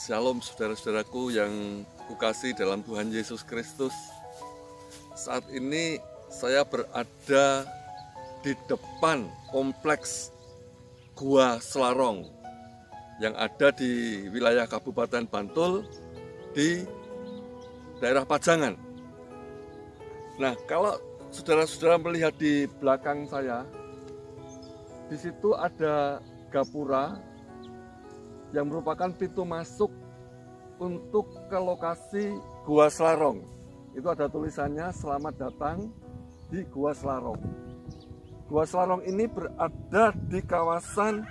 Shalom saudara-saudaraku yang kukasihi dalam Tuhan Yesus Kristus. Saat ini saya berada di depan kompleks Gua Selarong yang ada di wilayah Kabupaten Bantul di daerah Pajangan. Nah, kalau saudara-saudara melihat di belakang saya, di situ ada gapura yang merupakan pintu masuk untuk ke lokasi Gua Selarong. Itu ada tulisannya, selamat datang di Gua Selarong. Gua Selarong ini berada di kawasan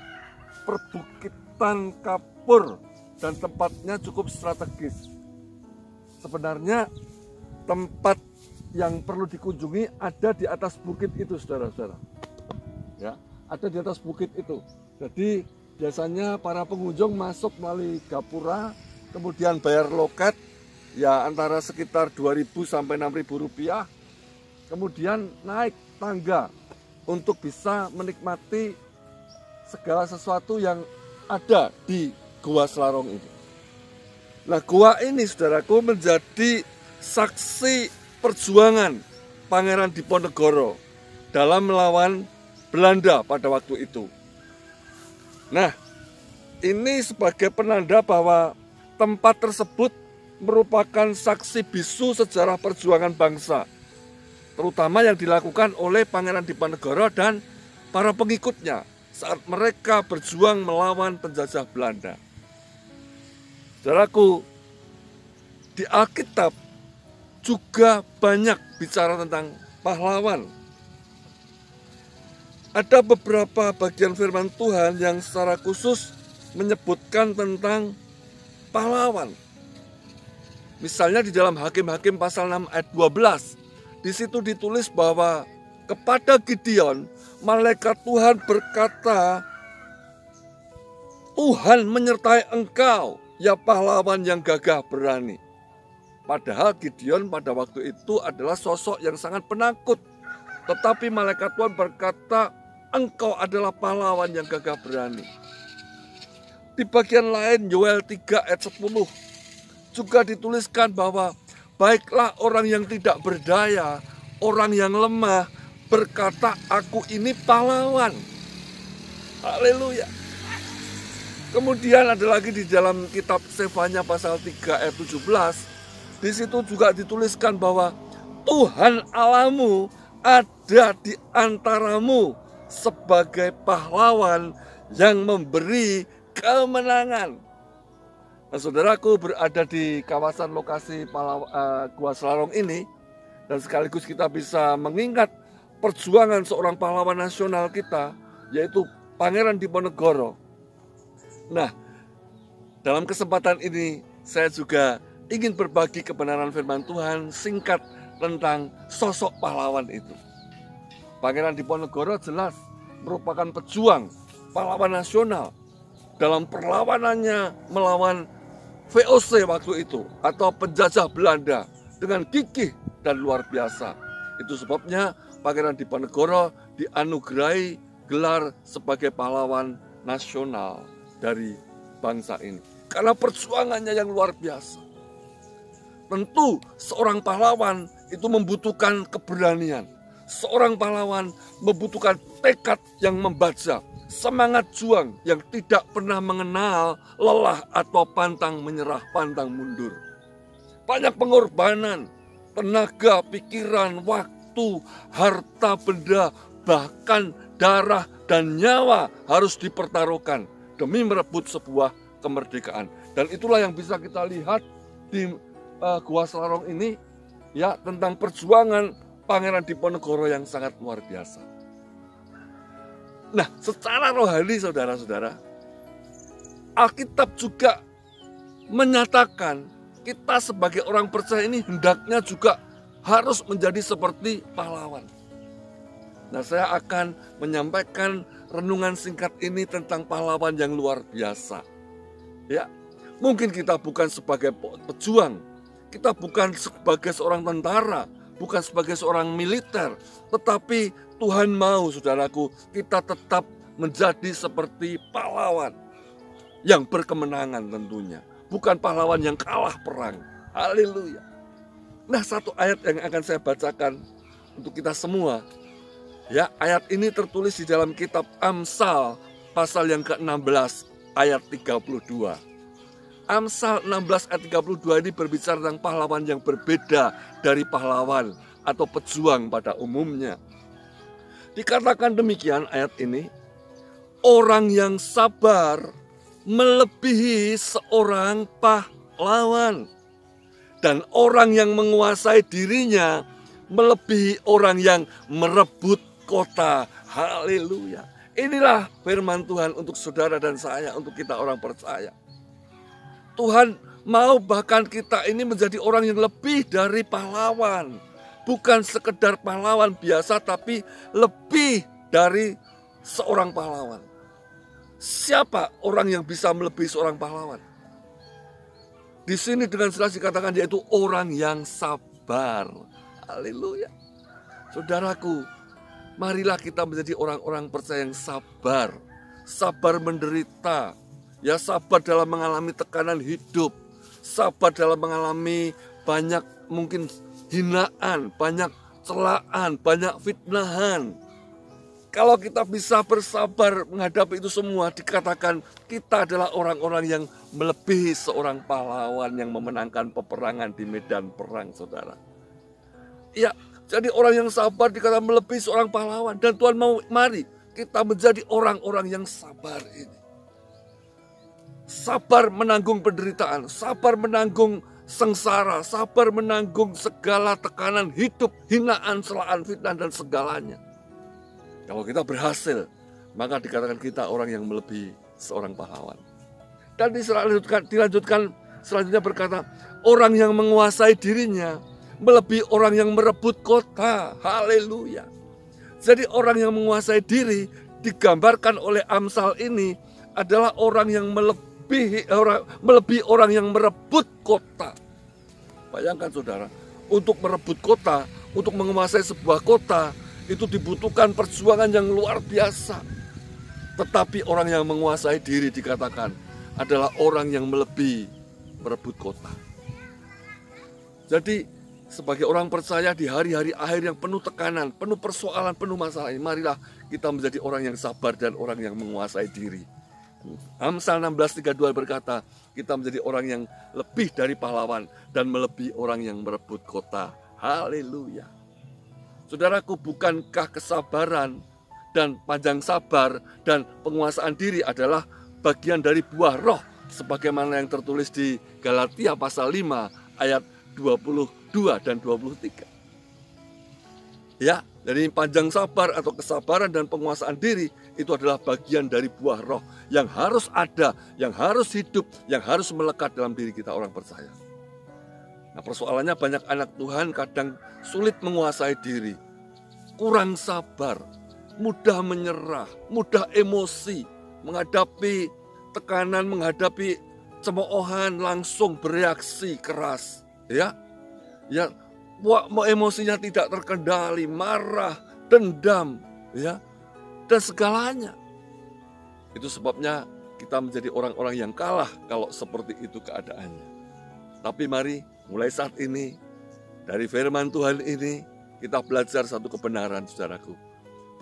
perbukitan kapur dan tempatnya cukup strategis. Sebenarnya tempat yang perlu dikunjungi ada di atas bukit itu, saudara-saudara. Ya, ada di atas bukit itu. Jadi biasanya para pengunjung masuk melalui gapura, kemudian bayar loket ya antara sekitar 2.000 sampai 6.000 rupiah. Kemudian naik tangga untuk bisa menikmati segala sesuatu yang ada di Gua Selarong ini. Nah, gua ini saudaraku menjadi saksi perjuangan Pangeran Diponegoro dalam melawan Belanda pada waktu itu. Nah, ini sebagai penanda bahwa tempat tersebut merupakan saksi bisu sejarah perjuangan bangsa, terutama yang dilakukan oleh Pangeran Diponegoro dan para pengikutnya saat mereka berjuang melawan penjajah Belanda. Saudaraku, di Alkitab juga banyak bicara tentang pahlawan. Ada beberapa bagian firman Tuhan yang secara khusus menyebutkan tentang pahlawan. Misalnya di dalam Hakim-Hakim pasal 6 ayat 12. Di situ ditulis bahwa kepada Gideon, malaikat Tuhan berkata, Tuhan menyertai engkau, ya pahlawan yang gagah berani. Padahal Gideon pada waktu itu adalah sosok yang sangat penakut. Tetapi malaikat Tuhan berkata, engkau adalah pahlawan yang gagah berani. Di bagian lain Yoel 3 ayat 10 juga dituliskan bahwa baiklah orang yang tidak berdaya, orang yang lemah berkata aku ini pahlawan. Haleluya. Kemudian ada lagi di dalam kitab Sefanya pasal 3 ayat 17. Di situ juga dituliskan bahwa Tuhan Allahmu ada di antaramu sebagai pahlawan yang memberi kemenangan. Nah, saudaraku berada di kawasan lokasi Gua Selarong ini, dan sekaligus kita bisa mengingat perjuangan seorang pahlawan nasional kita, yaitu Pangeran Diponegoro. Nah, dalam kesempatan ini saya juga ingin berbagi kebenaran firman Tuhan singkat tentang sosok pahlawan itu. Pangeran Diponegoro jelas merupakan pejuang, pahlawan nasional dalam perlawanannya melawan VOC waktu itu atau penjajah Belanda dengan gigih dan luar biasa. Itu sebabnya Pangeran Diponegoro dianugerahi gelar sebagai pahlawan nasional dari bangsa ini karena perjuangannya yang luar biasa. Tentu seorang pahlawan itu membutuhkan keberanian. Seorang pahlawan membutuhkan tekad yang membaja, semangat juang yang tidak pernah mengenal lelah atau pantang menyerah, pantang mundur. Banyak pengorbanan, tenaga, pikiran, waktu, harta benda, bahkan darah dan nyawa harus dipertaruhkan demi merebut sebuah kemerdekaan. Dan itulah yang bisa kita lihat di Gua Selarong ini, ya, tentang perjuangan Pangeran Diponegoro yang sangat luar biasa. Nah, secara rohani saudara-saudara, Alkitab juga menyatakan kita sebagai orang percaya ini hendaknya juga harus menjadi seperti pahlawan. Nah, saya akan menyampaikan renungan singkat ini tentang pahlawan yang luar biasa. Ya, mungkin kita bukan sebagai pejuang, kita bukan sebagai seorang tentara, bukan sebagai seorang militer, tetapi Tuhan mau, saudaraku, kita tetap menjadi seperti pahlawan yang berkemenangan tentunya. bukan pahlawan yang kalah perang. Haleluya. Nah, satu ayat yang akan saya bacakan untuk kita semua. Ya, ayat ini tertulis di dalam kitab Amsal pasal yang ke-16 ayat 32. Amsal 16 ayat 32 ini berbicara tentang pahlawan yang berbeda dari pahlawan atau pejuang pada umumnya. Dikatakan demikian ayat ini, orang yang sabar melebihi seorang pahlawan, dan orang yang menguasai dirinya melebihi orang yang merebut kota. Haleluya. Inilah firman Tuhan untuk saudara dan saya, untuk kita orang percaya. Tuhan mau bahkan kita ini menjadi orang yang lebih dari pahlawan. Bukan sekedar pahlawan biasa, tapi lebih dari seorang pahlawan. Siapa orang yang bisa melebihi seorang pahlawan? Di sini dengan jelas dikatakan yaitu orang yang sabar. Haleluya. Saudaraku, marilah kita menjadi orang-orang percaya yang sabar. Sabar menderita. Ya, sabar dalam mengalami tekanan hidup. Sabar dalam mengalami banyak mungkin hinaan, banyak celaan, banyak fitnahan. Kalau kita bisa bersabar menghadapi itu semua, dikatakan kita adalah orang-orang yang melebihi seorang pahlawan yang memenangkan peperangan di medan perang, saudara. Ya, jadi orang yang sabar dikatakan melebihi seorang pahlawan. Dan Tuhan mau, mari kita menjadi orang-orang yang sabar ini. Sabar menanggung penderitaan, sabar menanggung sengsara, sabar menanggung segala tekanan hidup, hinaan, celaan, fitnah, dan segalanya. Kalau kita berhasil, maka dikatakan kita orang yang melebihi seorang pahlawan. Dan dilanjutkan selanjutnya berkata, orang yang menguasai dirinya melebihi orang yang merebut kota. Haleluya. Jadi orang yang menguasai diri digambarkan oleh Amsal ini adalah orang yang melebihi orang yang merebut kota. Bayangkan saudara, untuk merebut kota, untuk menguasai sebuah kota, itu dibutuhkan perjuangan yang luar biasa. Tetapi orang yang menguasai diri dikatakan adalah orang yang melebihi merebut kota. Jadi sebagai orang percaya di hari-hari akhir yang penuh tekanan, penuh persoalan, penuh masalah ini, marilah kita menjadi orang yang sabar dan orang yang menguasai diri. Amsal 16:32 berkata, kita menjadi orang yang lebih dari pahlawan dan melebihi orang yang merebut kota. Haleluya. Saudaraku, bukankah kesabaran dan panjang sabar dan penguasaan diri adalah bagian dari buah roh sebagaimana yang tertulis di Galatia pasal 5 ayat 22 dan 23. Ya, jadi panjang sabar atau kesabaran dan penguasaan diri itu adalah bagian dari buah roh yang harus ada, yang harus hidup, yang harus melekat dalam diri kita orang percaya. Nah, persoalannya banyak anak Tuhan kadang sulit menguasai diri, kurang sabar, mudah menyerah, mudah emosi, menghadapi tekanan, menghadapi cemoohan langsung bereaksi keras, ya, emosinya tidak terkendali, marah, dendam, ya, dan segalanya. Itu sebabnya kita menjadi orang-orang yang kalah kalau seperti itu keadaannya. Tapi mari mulai saat ini, dari firman Tuhan ini, kita belajar satu kebenaran, saudaraku.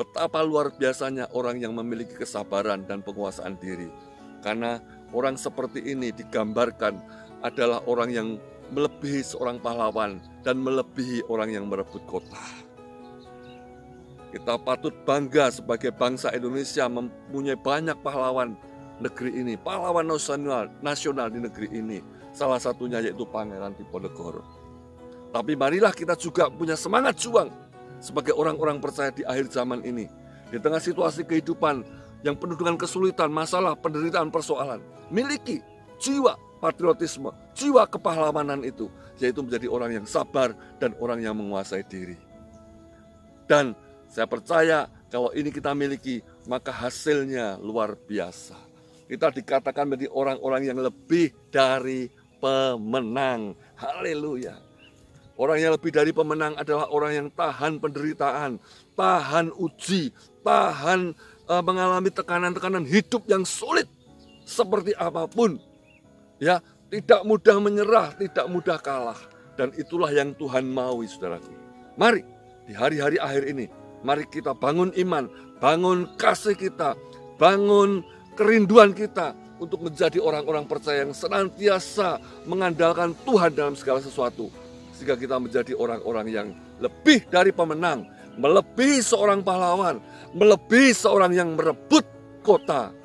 Betapa luar biasanya orang yang memiliki kesabaran dan penguasaan diri. Karena orang seperti ini digambarkan adalah orang yang melebihi seorang pahlawan dan melebihi orang yang merebut kota. Kita patut bangga sebagai bangsa Indonesia mempunyai banyak pahlawan negeri ini, pahlawan nasional di negeri ini. Salah satunya yaitu Pangeran Diponegoro. Tapi marilah kita juga punya semangat juang sebagai orang-orang percaya di akhir zaman ini. Di tengah situasi kehidupan yang penuh dengan kesulitan, masalah, penderitaan, persoalan, miliki jiwa patriotisme, jiwa kepahlawanan itu, yaitu menjadi orang yang sabar dan orang yang menguasai diri. Dan saya percaya kalau ini kita miliki, maka hasilnya luar biasa. Kita dikatakan menjadi orang-orang yang lebih dari pemenang. Haleluya. Orang yang lebih dari pemenang adalah orang yang tahan penderitaan, tahan uji, tahan mengalami tekanan-tekanan hidup yang sulit seperti apapun. Ya, tidak mudah menyerah, tidak mudah kalah. Dan itulah yang Tuhan mau, saudaraku. Mari di hari-hari akhir ini, mari kita bangun iman, bangun kasih kita, bangun kerinduan kita untuk menjadi orang-orang percaya yang senantiasa mengandalkan Tuhan dalam segala sesuatu. Sehingga kita menjadi orang-orang yang lebih dari pemenang, melebihi seorang pahlawan, melebihi seorang yang merebut kota.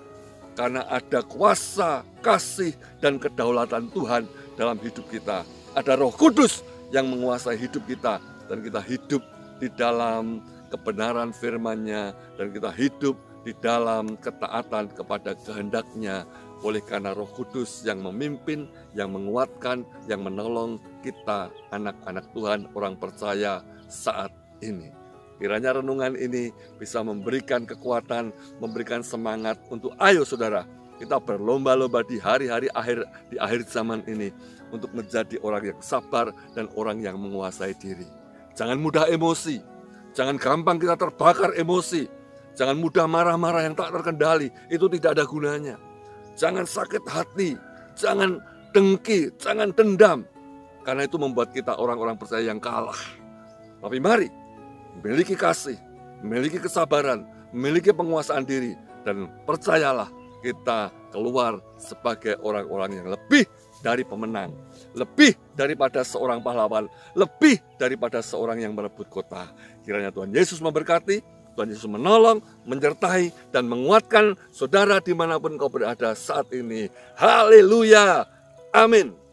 Karena ada kuasa, kasih, dan kedaulatan Tuhan dalam hidup kita. Ada Roh Kudus yang menguasai hidup kita. Dan kita hidup di dalam kebenaran firman-Nya. Dan kita hidup di dalam ketaatan kepada kehendak-Nya. Oleh karena Roh Kudus yang memimpin, yang menguatkan, yang menolong kita, anak-anak Tuhan, orang percaya saat ini. Kiranya renungan ini bisa memberikan kekuatan, memberikan semangat untuk ayo saudara, kita berlomba-lomba di hari-hari akhir, di akhir zaman ini untuk menjadi orang yang sabar dan orang yang menguasai diri. Jangan mudah emosi, jangan gampang kita terbakar emosi, jangan mudah marah-marah yang tak terkendali, itu tidak ada gunanya. Jangan sakit hati, jangan dengki, jangan dendam, karena itu membuat kita orang-orang percaya yang kalah. Tapi mari memiliki kasih, memiliki kesabaran, memiliki penguasaan diri, dan percayalah kita keluar sebagai orang-orang yang lebih dari pemenang, lebih daripada seorang pahlawan, lebih daripada seorang yang merebut kota. Kiranya Tuhan Yesus memberkati, Tuhan Yesus menolong, menyertai, dan menguatkan saudara dimanapun kau berada saat ini. Haleluya, amin.